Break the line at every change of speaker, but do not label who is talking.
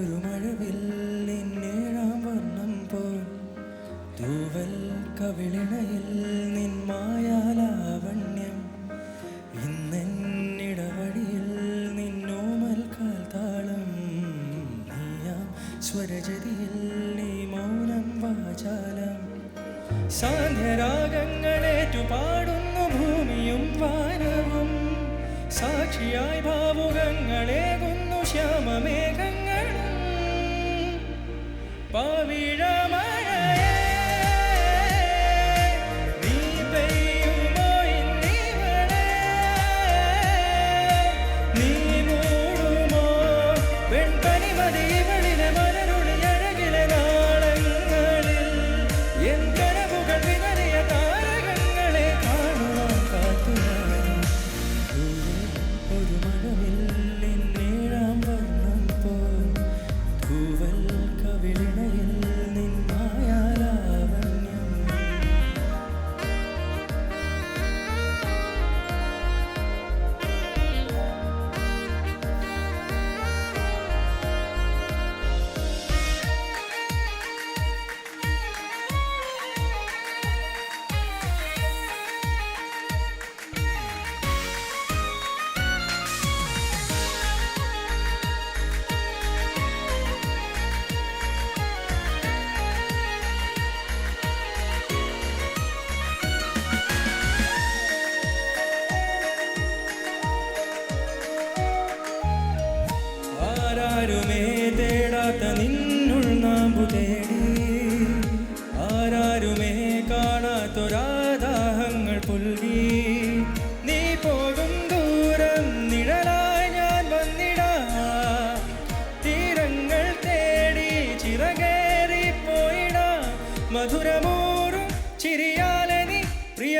ഒരു മഴവില്ലിന്നേഴാം വർണ്ണം പോൽ തൂവൽ കവിളിണയിൽ നിൻ മായാലാവണ്യം ഇന്നിടവഴിയിൽ നിന്നോമൽ കാൽത്താളം നീയാം സ്വരജതിയിൽ നീ മൗനം വാചാലം സാന്ധ്യരാഗങ്ങളേറ്റു പാടുന്നു ഭൂമിയും വാനവും സാക്ഷിയായി ഭാവുകങ്ങളേകുന്നു ശ്യാമമേഘങ്ങളും പവിഴമഴയേ നീ പെയ്യുമോ ഇന്നിവളെ നീ മൂടുമോ വെൺപനിമതിവളിലെ മലരുളിയഴകിലെ നാളങ്ങളിൽ എൻ കനവുകൾ വിതറിയ താരകങ്ങളെ കാണുവാൻ കാത്തുനായി ഒരു മഴവില്ലിന്നേഴാം വർണ്ണം പോൽ തൂവൽ കവിളിണയിൽ നിൻ മായാലാവണ്യം ആരാരുമേ തേടാത്ത നിന്നുൾ നാമ്പു തേടി ആരാരുമേ കാണാത്തൊരാദാഹങ്ങൾ പുൽകി നീ പോകും ദൂരം നിഴലായി ഞാൻ വന്നിടാം തീരങ്ങൾ തേടി ചിറകേറി പോയിടാം മധുരമൂറും ചിരിയാലെ നീ പ്രിയ